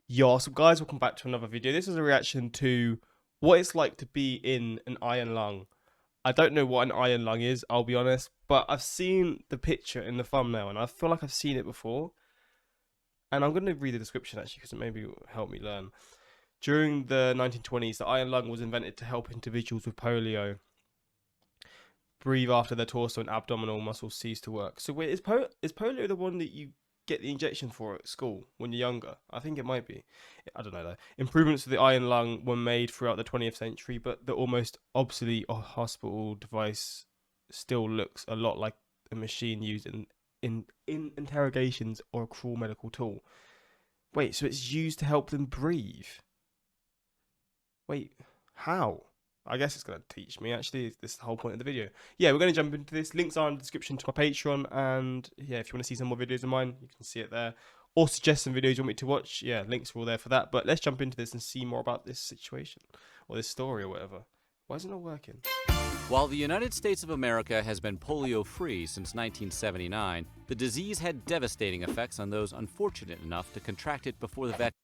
Yo, so guys, welcome back to another video. This is a reaction to what it's like to be in an iron lung. I don't know what an iron lung is, I'll be honest, but I've seen the picture in the thumbnail and I feel like I've seen it before. And I'm going to read the description actually because it maybe will help me learn. During the 1920s, the iron lung was invented to help individuals with polio breathe after their torso and abdominal muscles cease to work. So wait, is polio the one that you get the injection for at school when you're younger? I think it might be. I don't know though. Improvements to the iron lung were made throughout the 20th century, but the almost obsolete hospital device still looks a lot like a machine used in interrogations or a cruel medical tool. Wait, so it's used to help them breathe? Wait, how? I guess it's going to teach me, actually. This is the whole point of the video. Yeah, we're going to jump into this. Links are in the description to my Patreon. And yeah, if you want to see some more videos of mine, you can see it there. Or suggest some videos you want me to watch. Yeah, links are all there for that. But let's jump into this and see more about this situation. Or this story or whatever. Why isn't it working? While the United States of America has been polio-free since 1979, the disease had devastating effects on those unfortunate enough to contract it before the vaccine.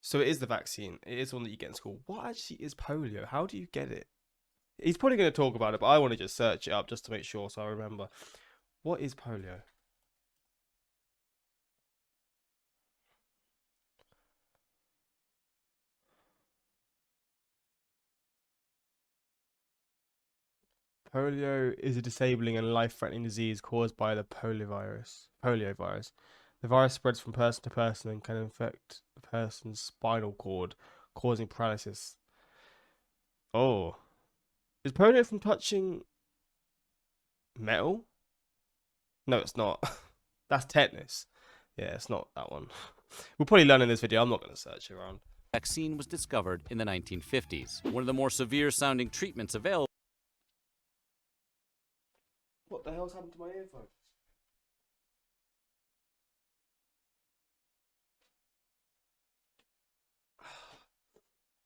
So it is the vaccine. It is one that you get in school. What actually is polio? How do you get it? He's probably going to talk about it, but I want to just search it up just to make sure so I remember. What is polio? Polio is a disabling and life-threatening disease caused by the poliovirus. The virus spreads from person to person and can infect a person's spinal cord, causing paralysis. Oh. Is polio from touching metal? No, it's not. That's tetanus. Yeah, it's not that one. We'll probably learn in this video. I'm not going to search around. Vaccine was discovered in the 1950s. One of the more severe-sounding treatments available. What the hell's happened to my earphones?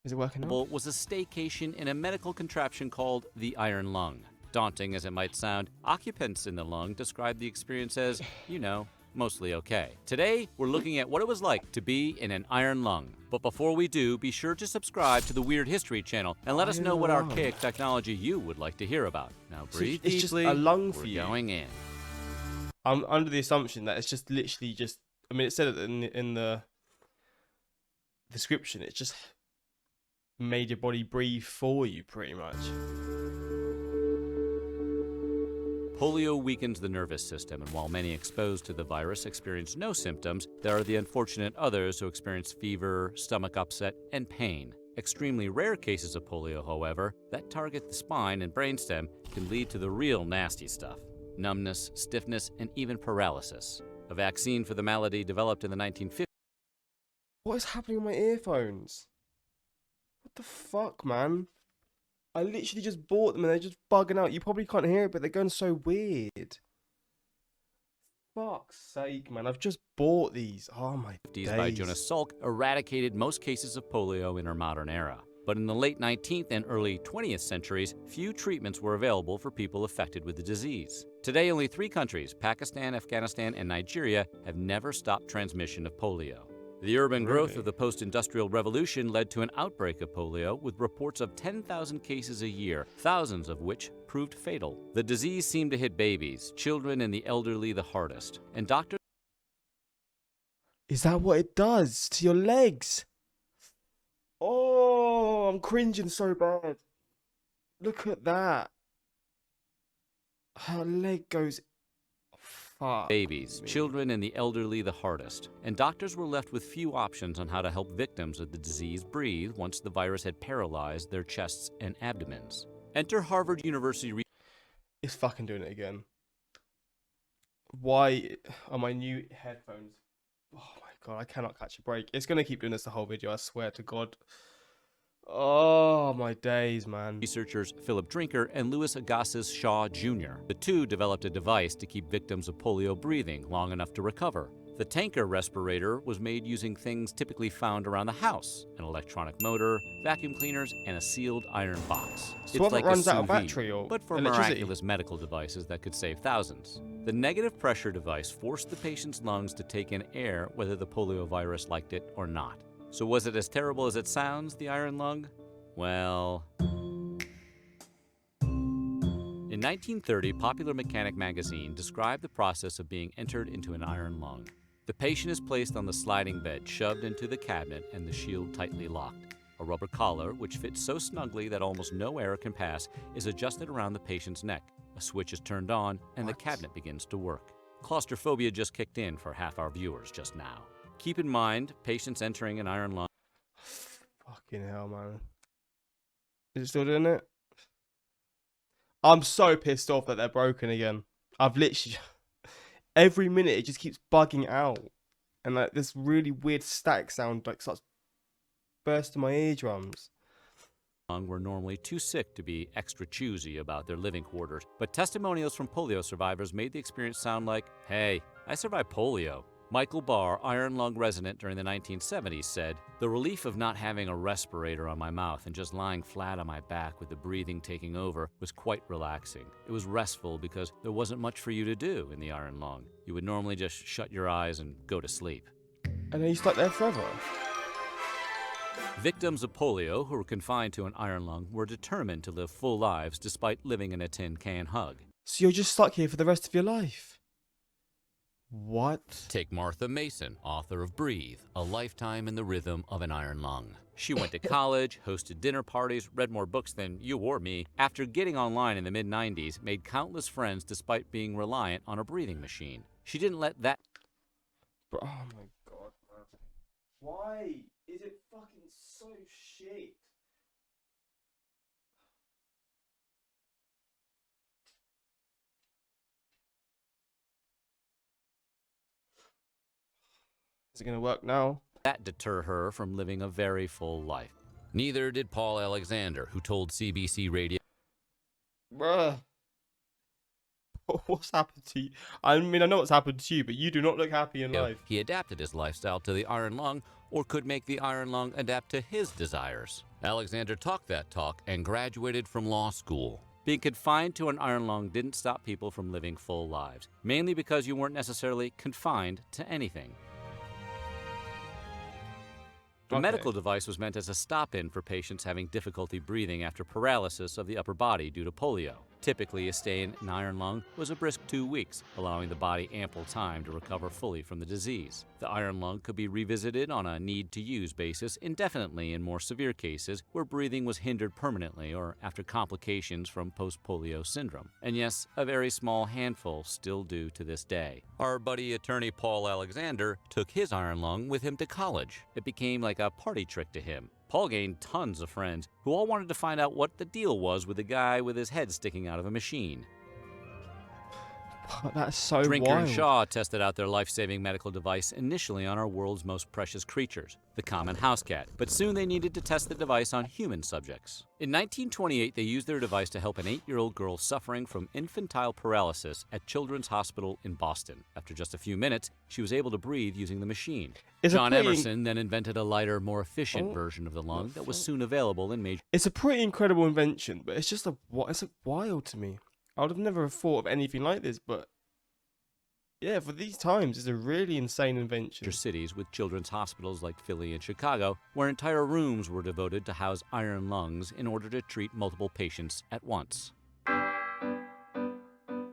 Is it working now? Was a staycation in a medical contraption called the iron lung. Daunting as it might sound, occupants in the lung described the experience as, mostly okay. Today, we're looking at what it was like to be in an iron lung. But before we do, be sure to subscribe to the Weird History channel and let us know what archaic technology you would like to hear about. Now breathe it's deeply. Just a lung for we're you. going in. I'm under the assumption that it's just literally just. I mean, it said it in the description. It's just made your body breathe for you, pretty much. Polio weakens the nervous system, and while many exposed to the virus experience no symptoms, there are the unfortunate others who experience fever, stomach upset, and pain. Extremely rare cases of polio, however, that target the spine and brainstem can lead to the real nasty stuff: numbness, stiffness, and even paralysis. A vaccine for the malady developed in the 1950s. What is happening with my earphones? What the fuck, man? I literally just bought them and they're just bugging out. You probably can't hear it, but they're going so weird. Fuck's sake, man. I've just bought these. Oh my days. By Jonas Salk eradicated most cases of polio in our modern era. But in the late 19th and early 20th centuries, few treatments were available for people affected with the disease. Today, only 3 countries, Pakistan, Afghanistan, and Nigeria, have never stopped transmission of polio. The urban growth of the post-industrial revolution led to an outbreak of polio, with reports of 10,000 cases a year, thousands of which proved fatal. The disease seemed to hit babies, children, and the elderly the hardest, and doctors... Is that what it does to your legs? Oh, I'm cringing so bad. Look at that. Her leg goes... Babies, children, and the elderly the hardest, and doctors were left with few options on how to help victims of the disease breathe once the virus had paralyzed their chests and abdomens. Enter Harvard University. It's fucking doing it again. Why are my new headphones? Oh my god, I cannot catch a break. It's gonna keep doing this the whole video, I swear to God. Oh my days, man. Researchers Philip Drinker and Louis Agassiz Shaw Jr. The two developed a device to keep victims of polio breathing long enough to recover. The tanker respirator was made using things typically found around the house: an electronic motor, vacuum cleaners, and a sealed iron box. So it's like it runs a out of sous vide, battery or but for electricity? miraculous medical devices that could save thousands. The negative pressure device forced the patient's lungs to take in air whether the poliovirus liked it or not. So was it as terrible as it sounds, the iron lung? Well... In 1930, Popular Mechanic magazine described the process of being entered into an iron lung. The patient is placed on the sliding bed, shoved into the cabinet, and the shield tightly locked. A rubber collar, which fits so snugly that almost no air can pass, is adjusted around the patient's neck. A switch is turned on, and the cabinet begins to work. Claustrophobia just kicked in for half our viewers just now. Keep in mind, patients entering an iron lung. Fucking hell, man. Is it still doing it? I'm so pissed off that they're broken again. I've literally... Every minute it just keeps bugging out. And like this really weird static sound like starts bursting my eardrums. Were normally too sick to be extra choosy about their living quarters, but testimonials from polio survivors made the experience sound like, hey, I survived polio. Michael Barr, iron lung resident during the 1970s, said, the relief of not having a respirator on my mouth and just lying flat on my back with the breathing taking over was quite relaxing. It was restful because there wasn't much for you to do in the iron lung. You would normally just shut your eyes and go to sleep. And he's stuck there forever. Victims of polio who were confined to an iron lung were determined to live full lives despite living in a tin can hug. So you're just stuck here for the rest of your life? What? Take Martha Mason, author of Breathe, A Lifetime in the Rhythm of an Iron Lung. She went to college, hosted dinner parties, read more books than you or me. After getting online in the mid-90s, made countless friends despite being reliant on a breathing machine. She didn't let that... Oh my god, man. Why is it fucking so shit? Is it going to work now? That deter her from living a very full life. Neither did Paul Alexander, who told CBC Radio, Bruh. What's happened to you? I mean, I know what's happened to you, but you do not look happy in life. he adapted his lifestyle to the iron lung, or could make the iron lung adapt to his desires. Alexander talked that talk and graduated from law school. Being confined to an iron lung didn't stop people from living full lives, mainly because you weren't necessarily confined to anything. The medical device was meant as a stop-in for patients having difficulty breathing after paralysis of the upper body due to polio. Typically, a stay in an iron lung was a brisk 2 weeks, allowing the body ample time to recover fully from the disease. The iron lung could be revisited on a need-to-use basis indefinitely in more severe cases where breathing was hindered permanently or after complications from post-polio syndrome. And yes, a very small handful still do to this day. Our buddy attorney Paul Alexander took his iron lung with him to college. It became like a party trick to him. Paul gained tons of friends who all wanted to find out what the deal was with the guy with his head sticking out of a machine. That's so Drinker wild. and Shaw tested out their life-saving medical device initially on our world's most precious creatures, the common house cat, but soon they needed to test the device on human subjects. In 1928, they used their device to help an 8-year-old girl suffering from infantile paralysis at Children's Hospital in Boston. After just a few minutes, she was able to breathe using the machine. John Emerson then invented a lighter, more efficient version of the lung that was soon available in major... It's a pretty incredible invention, but it's just it's wild to me. I would have never thought of anything like this, but yeah, for these times, it's a really insane invention. cities with children's hospitals like Philly and Chicago, where entire rooms were devoted to house iron lungs in order to treat multiple patients at once.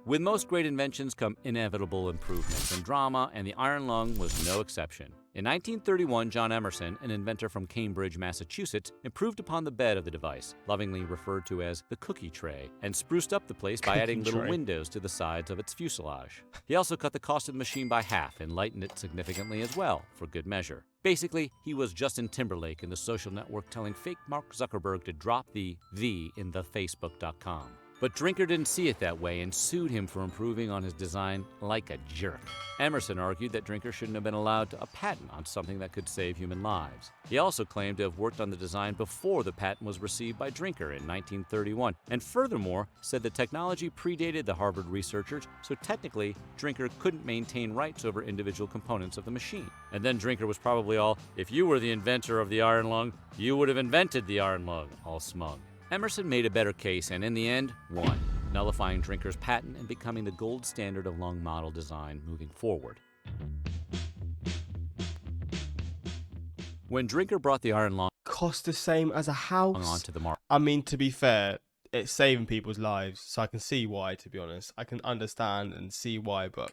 With most great inventions come inevitable improvements and drama, and the iron lung was no exception. In 1931, John Emerson, an inventor from Cambridge, Massachusetts, improved upon the bed of the device, lovingly referred to as the cookie tray, and spruced up the place by adding little windows to the sides of its fuselage. He also cut the cost of the machine by half and lightened it significantly as well, for good measure. Basically, he was Justin Timberlake in the social network telling fake Mark Zuckerberg to drop the "the" in the Facebook.com. But Drinker didn't see it that way and sued him for improving on his design like a jerk. Emerson argued that Drinker shouldn't have been allowed a patent on something that could save human lives. He also claimed to have worked on the design before the patent was received by Drinker in 1931, and furthermore said the technology predated the Harvard researchers, so technically Drinker couldn't maintain rights over individual components of the machine. And then Drinker was probably all, if you were the inventor of the iron lung, you would have invented the iron lung, all smug. Emerson made a better case and in the end, won. nullifying Drinker's patent and becoming the gold standard of lung model design moving forward. When Drinker brought the iron lung Cost the same as a house. onto the market, I mean, to be fair, it's saving people's lives, so I can see why. To be honest, I can understand and see why. But,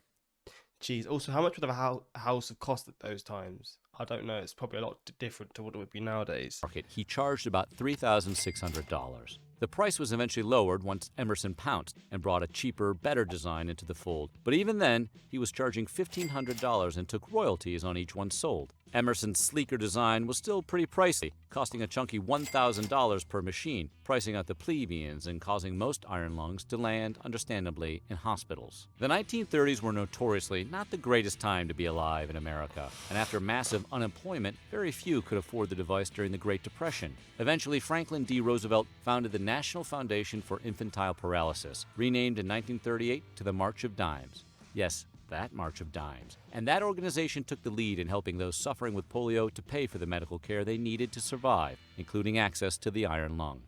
geez, also, how much would a house have cost at those times? I don't know. It's probably a lot different to what it would be nowadays. he charged about $3,600. The price was eventually lowered once Emerson pounced and brought a cheaper, better design into the fold. But even then, he was charging $1,500 and took royalties on each one sold. Emerson's sleeker design was still pretty pricey, costing a chunky $1,000 per machine, pricing out the plebeians and causing most iron lungs to land, understandably, in hospitals. The 1930s were notoriously not the greatest time to be alive in America, and after massive unemployment, very few could afford the device during the Great Depression. Eventually, Franklin D. Roosevelt founded the National Foundation for Infantile Paralysis, renamed in 1938 to the March of Dimes. Yes, that March of Dimes. And that organization took the lead in helping those suffering with polio to pay for the medical care they needed to survive, including access to the iron lung.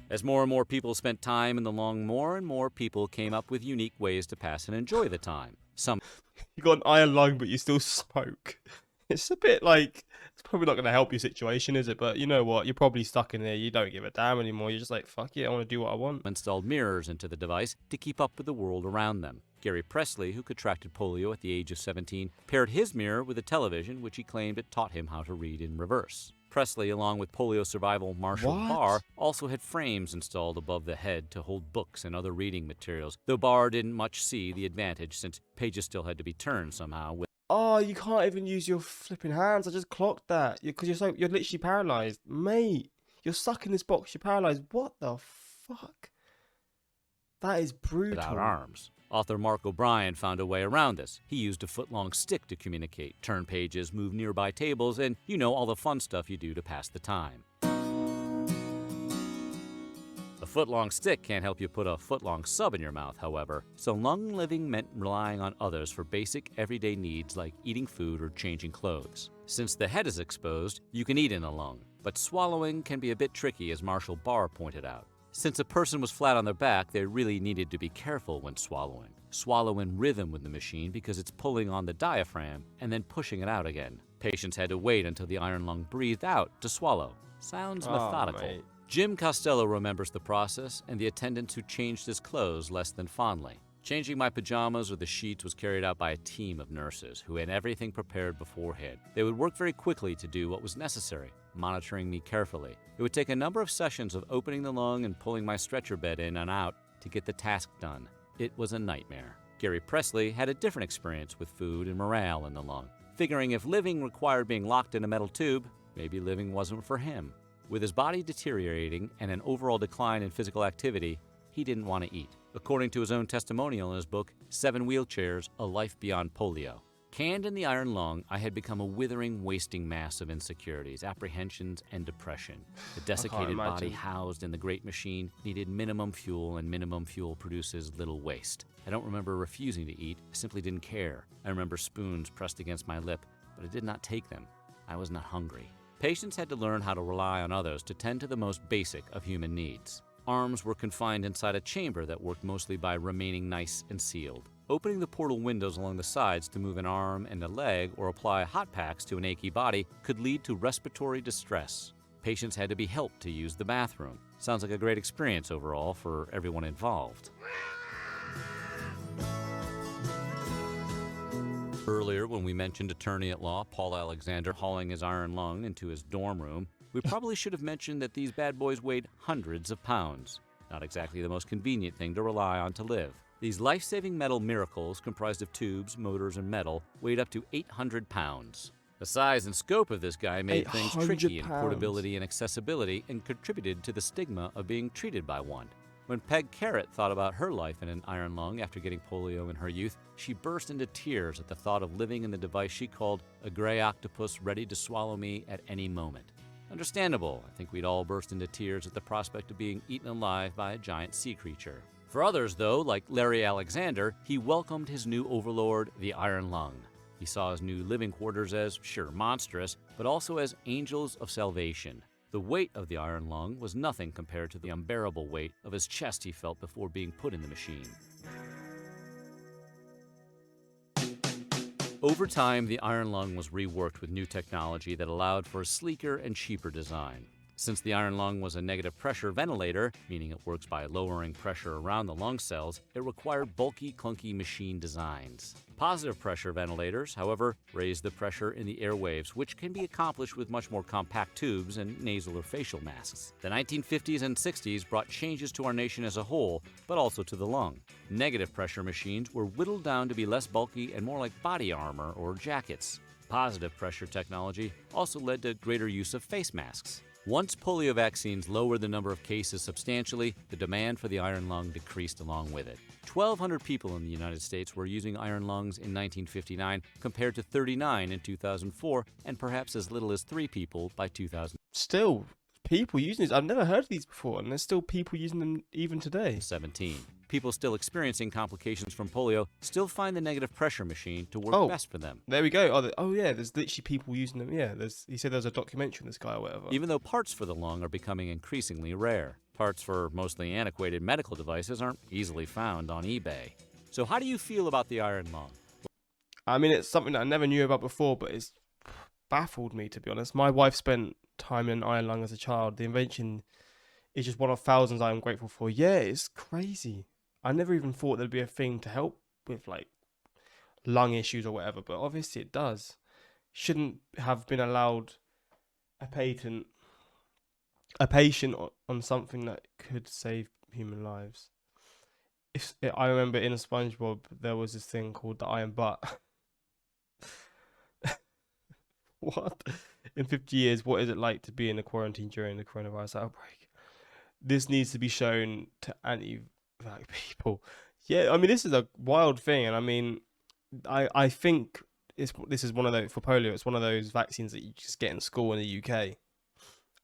As more and more people spent time in the lung, more and more people came up with unique ways to pass and enjoy the time. Some You got an iron lung, but you still smoke. It's a bit like, it's probably not going to help your situation, is it? But you know what? You're probably stuck in there. You don't give a damn anymore. You're just like, fuck it, I want to do what I want. installed mirrors into the device to keep up with the world around them. Gary Presley, who contracted polio at the age of 17, paired his mirror with a television, which he claimed it taught him how to read in reverse. Presley, along with polio survival Marshall What? Barr, also had frames installed above the head to hold books and other reading materials, though Barr didn't much see the advantage since pages still had to be turned somehow. Oh, you can't even use your flipping hands. I just clocked that. Because you're literally paralyzed. Mate, you're stuck in this box. You're paralyzed. What the fuck? That is brutal. Without arms. Author Mark O'Brien found a way around this. He used a foot-long stick to communicate, turn pages, move nearby tables, and, you know, all the fun stuff you do to pass the time. A foot-long stick can't help you put a foot-long sub in your mouth, however, so lung living meant relying on others for basic everyday needs like eating food or changing clothes. Since the head is exposed, you can eat in a lung, but swallowing can be a bit tricky, as Marshall Barr pointed out. Since a person was flat on their back, they really needed to be careful when swallowing. Swallow in rhythm with the machine because it's pulling on the diaphragm and then pushing it out again. Patients had to wait until the iron lung breathed out to swallow. Sounds methodical. Mate. Jim Costello remembers the process and the attendants who changed his clothes less than fondly. Changing my pajamas or the sheets was carried out by a team of nurses who had everything prepared beforehand. They would work very quickly to do what was necessary, monitoring me carefully. It would take a number of sessions of opening the lung and pulling my stretcher bed in and out to get the task done. It was a nightmare. Gary Presley had a different experience with food and morale in the lung, figuring if living required being locked in a metal tube, maybe living wasn't for him. With his body deteriorating and an overall decline in physical activity, he didn't want to eat. According to his own testimonial in his book, 7 Wheelchairs, A Life Beyond Polio. Canned in the iron lung, I had become a withering, wasting mass of insecurities, apprehensions, and depression. The desiccated body housed in the great machine needed minimum fuel, and minimum fuel produces little waste. I don't remember refusing to eat. I simply didn't care. I remember spoons pressed against my lip, but I did not take them. I was not hungry. Patients had to learn how to rely on others to tend to the most basic of human needs. Arms were confined inside a chamber that worked mostly by remaining nice and sealed. Opening the portal windows along the sides to move an arm and a leg or apply hot packs to an achy body could lead to respiratory distress. Patients had to be helped to use the bathroom. Sounds like a great experience overall for everyone involved. Earlier, when we mentioned attorney at law Paul Alexander hauling his iron lung into his dorm room, we probably should have mentioned that these bad boys weighed hundreds of pounds. Not exactly the most convenient thing to rely on to live. These life-saving metal miracles, comprised of tubes, motors, and metal, weighed up to 800 pounds. The size and scope of this guy made things tricky in portability and accessibility and contributed to the stigma of being treated by one. When Peg Carrot thought about her life in an iron lung after getting polio in her youth, she burst into tears at the thought of living in the device she called a gray octopus ready to swallow me at any moment. Understandable. I think we'd all burst into tears at the prospect of being eaten alive by a giant sea creature. For others, though, like Larry Alexander, he welcomed his new overlord, the iron lung. He saw his new living quarters as, sure, monstrous, but also as angels of salvation. The weight of the iron lung was nothing compared to the unbearable weight of his chest he felt before being put in the machine. Over time, the iron lung was reworked with new technology that allowed for a sleeker and cheaper design. Since the iron lung was a negative pressure ventilator, meaning it works by lowering pressure around the lung cells, it required bulky, clunky machine designs. Positive pressure ventilators, however, raise the pressure in the airwaves, which can be accomplished with much more compact tubes and nasal or facial masks. The 1950s and 60s brought changes to our nation as a whole, but also to the lung. Negative pressure machines were whittled down to be less bulky and more like body armor or jackets. Positive pressure technology also led to greater use of face masks. Once polio vaccines lowered the number of cases substantially, the demand for the iron lung decreased along with it. 1,200 people in the United States were using iron lungs in 1959 compared to 39 in 2004 and perhaps as little as 3 people by 2017. Still, people using these. I've never heard of these before, and there's still people using them even today. People still experiencing complications from polio still find the negative pressure machine to work best for them. There we go. Oh yeah, there's literally people using them. Yeah, he said there's a documentary on this guy or whatever. Even though parts for the lung are becoming increasingly rare. Parts for mostly antiquated medical devices aren't easily found on eBay. So how do you feel about the iron lung? I mean, it's something that I never knew about before, but it's baffled me, to be honest. My wife spent time in an iron lung as a child. The invention is just one of thousands I am grateful for. Yeah, it's crazy. I never even thought there'd be a thing to help with like lung issues or whatever, but obviously it does. Shouldn't have been allowed a patient on something that could save human lives. I remember in a SpongeBob there was this thing called the iron butt. What? In 50 years, what is it like to be in a quarantine during the coronavirus outbreak? This needs to be shown to anti-vax people. Yeah, I mean, this is a wild thing, and I mean, I think this is one of those, for polio, it's one of those vaccines that you just get in school in the UK.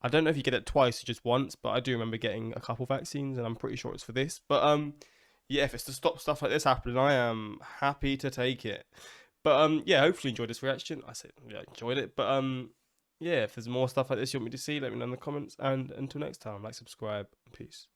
I don't know if you get it twice or just once, but I do remember getting a couple vaccines, and I'm pretty sure it's for this. But yeah, if it's to stop stuff like this happening, I am happy to take it. But yeah, hopefully enjoyed this reaction. I said, yeah, enjoyed it. But yeah, if there's more stuff like this you want me to see, let me know in the comments. And until next time, like, subscribe, peace.